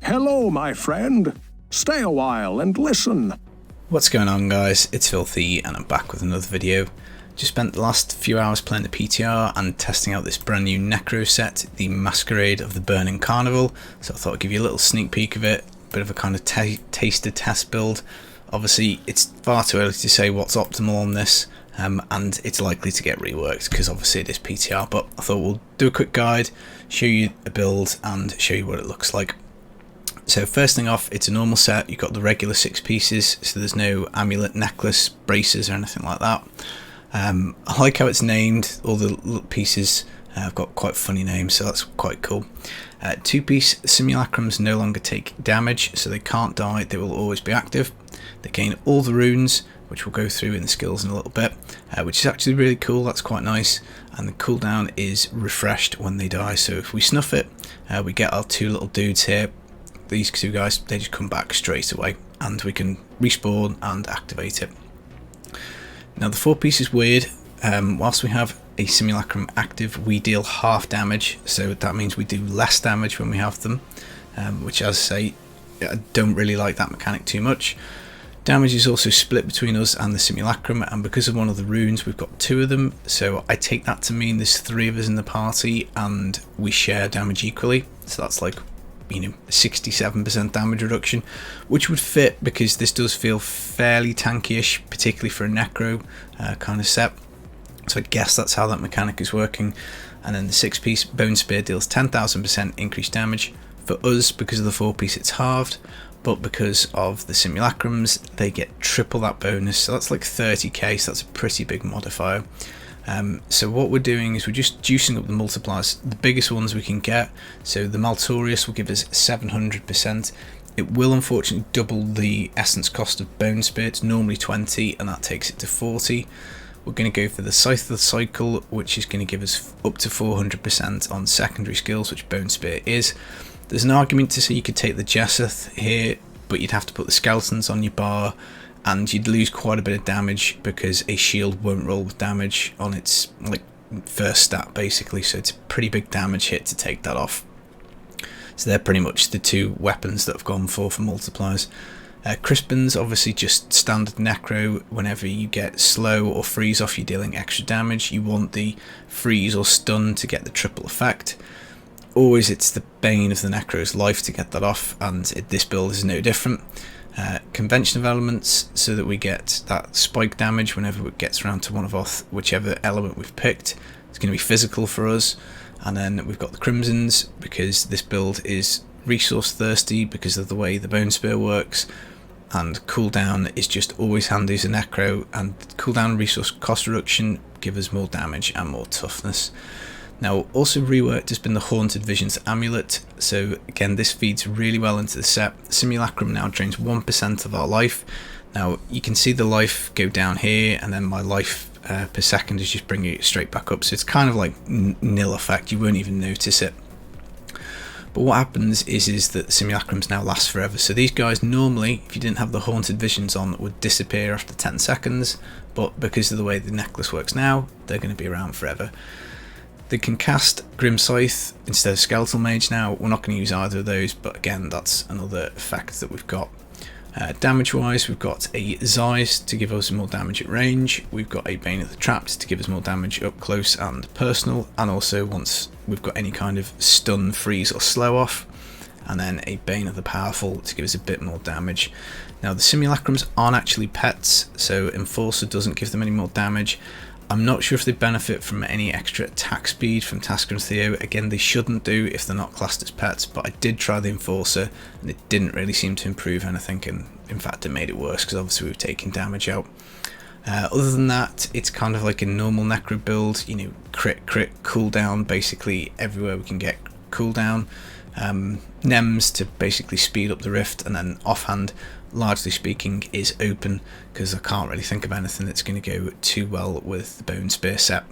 Hello, my friend. Stay a while and listen. What's going on, guys? It's Filthy and I'm back with another video. Just spent the last few hours playing the PTR and testing out this brand new Necro set, the Masquerade of the Burning Carnival. So I thought I'd give you a little sneak peek of it, bit of a kind of taster test build. Obviously it's far too early to say what's optimal on this, and it's likely to get reworked because obviously it is PTR, but I thought we'll do a quick guide, show you a build and show you what it looks like. So first thing off, it's a normal set. You've got the regular 6 pieces, so there's no amulet, necklace, braces or anything like that. I like how it's named. All the little pieces have got quite funny names, so that's quite cool. 2-piece simulacrums no longer take damage, so they can't die, they will always be active. They gain all the runes, which we'll go through in the skills in a little bit, which is actually really cool. That's quite nice. And the cooldown is refreshed when they die, so if we snuff it, we get our 2 little dudes here. These 2 guys, they just come back straight away and we can respawn and activate it. Now the 4-piece is weird. Whilst we have a simulacrum active, we deal half damage, so that means we do less damage when we have them, which, as I say, I don't really like that mechanic too much. Damage is also split between us and the simulacrum, and because of one of the runes we've got 2 of them, so I take that to mean there's 3 of us in the party and we share damage equally. So that's like, you know, 67% damage reduction, which would fit because this does feel fairly tanky-ish, particularly for a Necro kind of set. So I guess that's how that mechanic is working. And then the 6-piece Bone Spear deals 10,000% increased damage. For us, because of the 4-piece, it's halved, but because of the simulacrums, they get triple that bonus. So that's like 30k, so that's a pretty big modifier. So what we're doing is we're just juicing up the multipliers, the biggest ones we can get. So the Maltorius will give us 700%. It will unfortunately double the essence cost of Bone Spear. It's normally 20 and that takes it to 40. We're going to go for the Scythe of the Cycle, which is going to give us up to 400% on secondary skills, which Bone Spear is. There's an argument to say you could take the Jesseth here, but you'd have to put the skeletons on your bar and you'd lose quite a bit of damage because a shield won't roll with damage on its like first stat basically, so it's a pretty big damage hit to take that off. So they're pretty much the 2 weapons that I've gone for multipliers. Crispin's obviously just standard Necro. Whenever you get slow or freeze off, you're dealing extra damage. You want the freeze or stun to get the triple effect. Always it's the bane of the Necro's life to get that off, and this build is no different. Convention of elements, so that we get that spike damage whenever it gets around to one of our whichever element we've picked. It's going to be physical for us. And then we've got the Crimsons, because this build is resource thirsty because of the way the Bone Spear works, and cooldown is just always handy as a Necro, and cooldown and resource cost reduction give us more damage and more toughness. Now also reworked has been the Haunted Visions Amulet, so again this feeds really well into the set. Simulacrum now drains 1% of our life. Now you can see the life go down here, and then my life per second is just bringing it straight back up, so it's kind of like nil effect, you won't even notice it. But what happens is that the simulacrums now last forever. So these guys normally, if you didn't have the Haunted Visions on, would disappear after 10 seconds, but because of the way the necklace works now, they're going to be around forever. They can cast Grim Scythe instead of Skeletal Mage now. We're not going to use either of those, but again, that's another effect that we've got. Damage wise, we've got a Zeiss to give us more damage at range. We've got a Bane of the Trapped to give us more damage up close and personal, and also once we've got any kind of stun, freeze or slow off. And then a Bane of the Powerful to give us a bit more damage. Now the simulacrums aren't actually pets, so Enforcer doesn't give them any more damage. I'm not sure if they benefit from any extra attack speed from Tasker and Theo. Again, they shouldn't do if they're not classed as pets, but I did try the Enforcer and it didn't really seem to improve anything, and in fact it made it worse because obviously we've taken damage out. Other than that, it's kind of like a normal Necro build, you know, crit, cooldown, basically everywhere we can get cooldown. Nems to basically speed up the rift, and then offhand, largely speaking, is open because I can't really think of anything that's going to go too well with the Bone Spear set.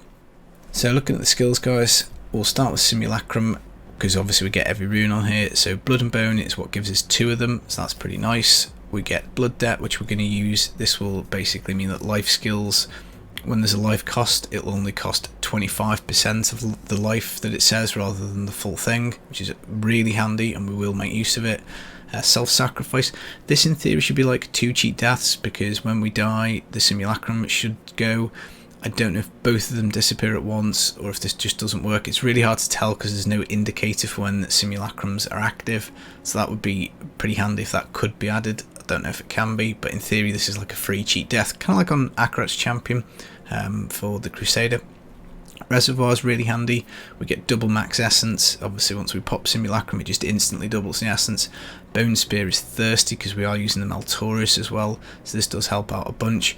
So looking at the skills, guys, we'll start with Simulacrum because obviously we get every rune on here. So Blood and Bone is what gives us 2 of them, so that's pretty nice. We get Blood Debt, which we're going to use. This will basically mean that life skills when there's a life cost, it'll only cost 25% of the life that it says rather than the full thing, which is really handy, and we will make use of it. Self-sacrifice. This in theory should be like 2 cheat deaths, because when we die the simulacrum should go. I don't know if both of them disappear at once or if this just doesn't work. It's really hard to tell because there's no indicator for when simulacrums are active, so that would be pretty handy if that could be added. I don't know if it can be, but in theory this is like a free cheat death, kind of like on Akarat's Champion for the Crusader. Reservoir is really handy. We get double max essence. Obviously once we pop simulacrum it just instantly doubles the essence. Bone Spear is thirsty because we are using the Maltorius as well, so this does help out a bunch.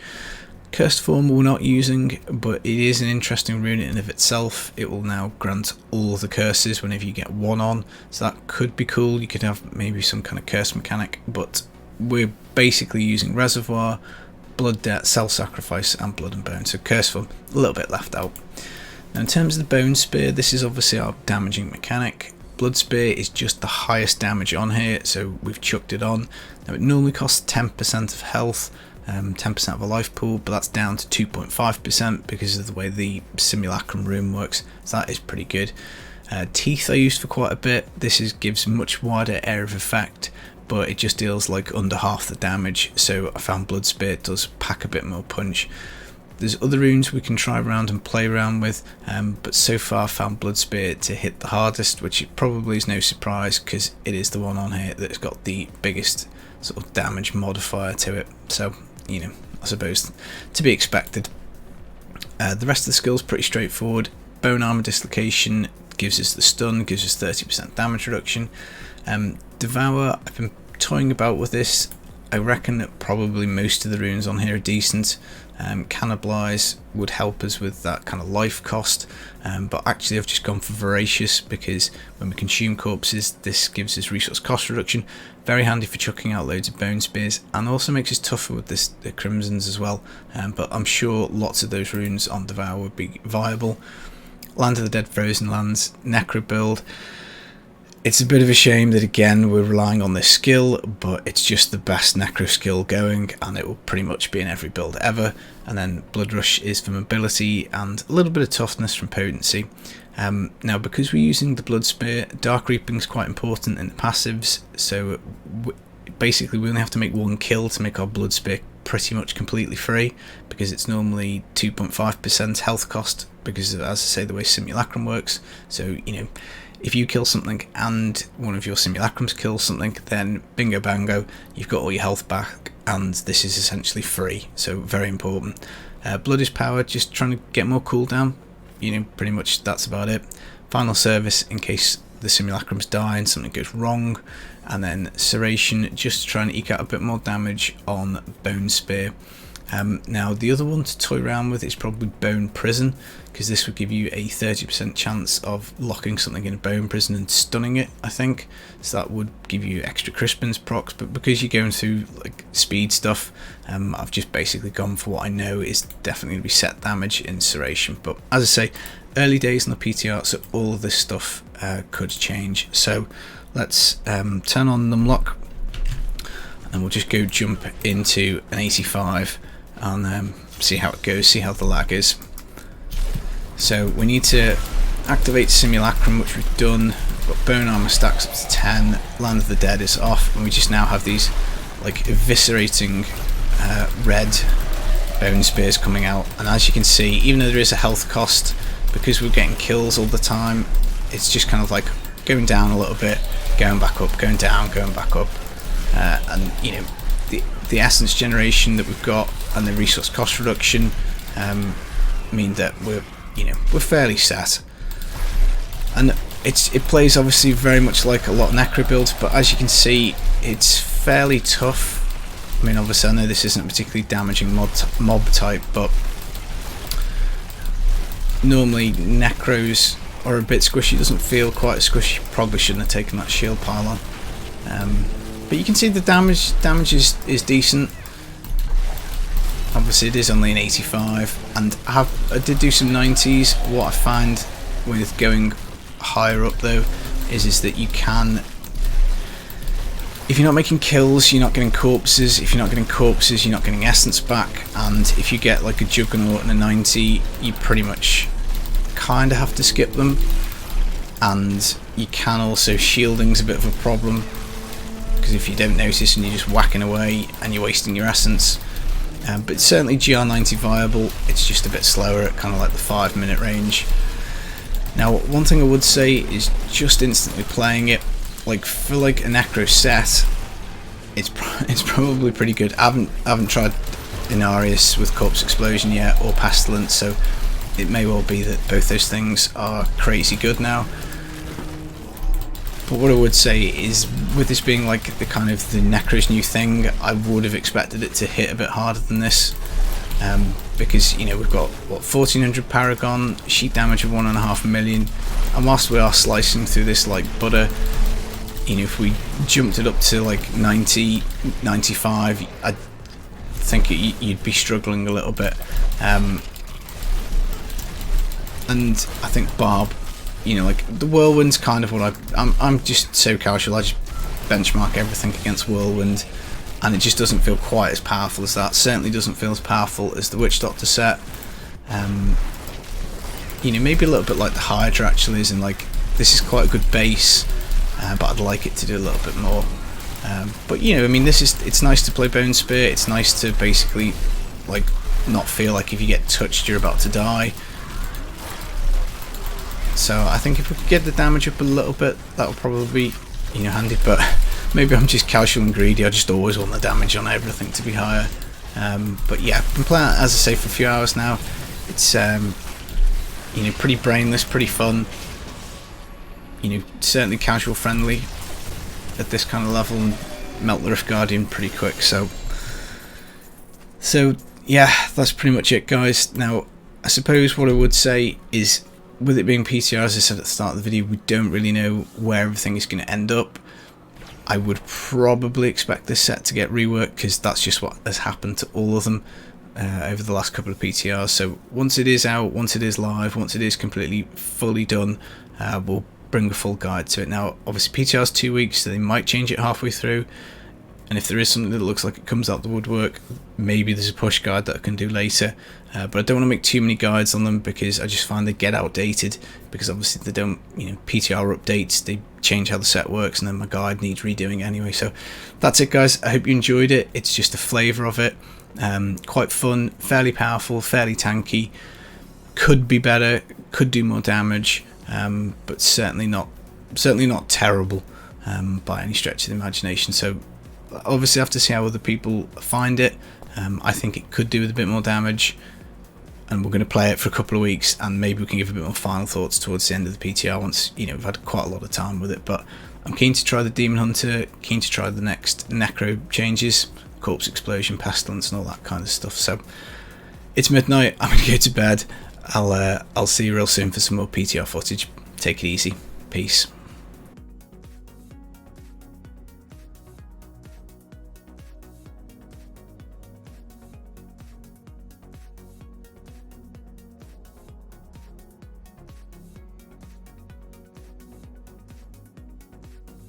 Cursed Form we're not using, but it is an interesting rune in and of itself. It will now grant all of the curses whenever you get one on, so that could be cool. You could have maybe some kind of curse mechanic, but we're basically using Reservoir, Blood Debt, Self-Sacrifice and Blood and Bone, so Curse Form a little bit left out. Now in terms of the Bone Spear, this is obviously our damaging mechanic. Blood Spear is just the highest damage on here, so we've chucked it on. Now it normally costs 10% of health, 10% of a life pool, but that's down to 2.5% because of the way the simulacrum rune works, so that is pretty good. Teeth I used for quite a bit. This gives much wider area of effect, but it just deals like under half the damage, so I found Blood Spear does pack a bit more punch. There's other runes we can try around and play around with, but so far I found Blood Spear to hit the hardest, which it probably is no surprise because it is the one on here that's got the biggest sort of damage modifier to it, so you know, I suppose to be expected. The rest of the skills pretty straightforward. Bone Armor Dislocation gives us the stun, gives us 30% damage reduction. Devour, I've been toying about with this. I reckon that probably most of the runes on here are decent. Cannibalize would help us with that kind of life cost, but actually I've just gone for Voracious because when we consume corpses this gives us resource cost reduction. Very handy for chucking out loads of bone spears, and also makes us tougher with the crimsons as well, but I'm sure lots of those runes on Devour would be viable. Land of the Dead Frozen Lands, Necro build. It's a bit of a shame that again we're relying on this skill, but it's just the best Necro skill going and it will pretty much be in every build ever. And then Blood Rush is for mobility and a little bit of toughness from potency. Now because we're using the Blood Spear, Dark Reaping is quite important in the passives, so basically we only have to make one kill to make our Blood Spear pretty much completely free, because it's normally 2.5% health cost, because of, as I say, the way Simulacrum works. So you know, if you kill something and one of your simulacrums kills something, then bingo bango, you've got all your health back and this is essentially free, so very important. Blood is power, just trying to get more cooldown, you know, pretty much that's about it. Final Service in case the simulacrums die and something goes wrong, and then Serration just to try and eke out a bit more damage on Bone Spear. Now the other one to toy around with is probably Bone Prison, because this would give you a 30% chance of locking something in a Bone Prison and stunning it, I think, so that would give you extra Crispin's procs, but because you're going through like speed stuff, I've just basically gone for what I know is definitely going to be set damage in Serration. But as I say, early days on the PTR, so all of this stuff could change. So let's turn on Numlock and we'll just go jump into an 85 and see how it goes, see how the lag is. So we need to activate Simulacrum, which we've done. We've got Bone Armor stacks up to 10, Land of the Dead is off, and we just now have these like eviscerating red bone spears coming out. And as you can see, even though there is a health cost, because we're getting kills all the time, it's just kind of like going down a little bit, going back up, going down, going back up. And you know, the essence generation that we've got and the resource cost reduction mean that we're fairly set. And it plays obviously very much like a lot of Necro builds, but as you can see, it's fairly tough. I mean, obviously I know this isn't a particularly damaging mob type, but normally Necros are a bit squishy. It doesn't feel quite as squishy. Probably shouldn't have taken that shield pile on. But you can see the damage is decent. Obviously it is only an 85, and I did do some 90s. What I find with going higher up though is that you can if you're not making kills, you're not getting corpses. If you're not getting corpses, you're not getting essence back. And if you get like a Juggernaut and a 90, you pretty much kind of have to skip them. And you can also, shielding's a bit of a problem, because if you don't notice and you're just whacking away and you're wasting your essence. But it's certainly GR90 viable. It's just a bit slower at kind of like the 5-minute range. Now, one thing I would say is just instantly playing it, like for like a Necro set, it's probably pretty good. I haven't tried Inarius with Corpse Explosion yet, or Pestilence, so it may well be that both those things are crazy good now. But what I would say is, with this being like the kind of the Necro's new thing, I would have expected it to hit a bit harder than this, because, you know, we've got what, 1400 Paragon, sheet damage of 1.5 million, and whilst we are slicing through this like butter, you know, if we jumped it up to like 90, 95, I think you'd be struggling a little bit. And I think Barb, you know, like the Whirlwind's kind of what I'm just so casual. I just benchmark everything against Whirlwind, and it just doesn't feel quite as powerful as that. Certainly doesn't feel as powerful as the Witch Doctor set. You know, maybe a little bit like the Hydra actually is, and like this is quite a good base. But I'd like it to do a little bit more. But you know, I mean, it's nice to play Bone Spear. It's nice to basically like not feel like if you get touched you're about to die. So I think if we could get the damage up a little bit, that would probably be, you know, handy. But maybe I'm just casual and greedy. I just always want the damage on everything to be higher. But yeah, I've been playing, as I say, for a few hours now. It's you know, pretty brainless, pretty fun. You know, certainly casual friendly at this kind of level, and melt the Rift Guardian pretty quick. So yeah, that's pretty much it, guys. Now, I suppose what I would say is, with it being PTR, as I said at the start of the video, we don't really know where everything is going to end up. I would probably expect this set to get reworked, because that's just what has happened to all of them over the last couple of PTRs. So once it is out, once it is live, once it is completely fully done, we'll bring a full guide to it. Now, obviously PTR's 2 weeks, so they might change it halfway through, and if there is something that looks like it comes out the woodwork, maybe there's a push guide that I can do later. But I don't want to make too many guides on them, because I just find they get outdated, because obviously they don't, you know, PTR updates, they change how the set works, and then my guide needs redoing anyway. So that's it, guys. I hope you enjoyed it. It's just a flavour of it. Quite fun, fairly powerful, fairly tanky. Could be better, could do more damage, but certainly not terrible by any stretch of the imagination. So obviously I have to see how other people find it. I think it could do with a bit more damage, and we're going to play it for a couple of weeks, and maybe we can give a bit more final thoughts towards the end of the PTR once, you know, we've had quite a lot of time with it. But I'm keen to try the Demon Hunter, keen to try the next Necro changes, Corpse Explosion, Pestilence, and all that kind of stuff. So it's midnight, I'm going to go to bed. I'll see you real soon for some more PTR footage. Take it easy. Peace.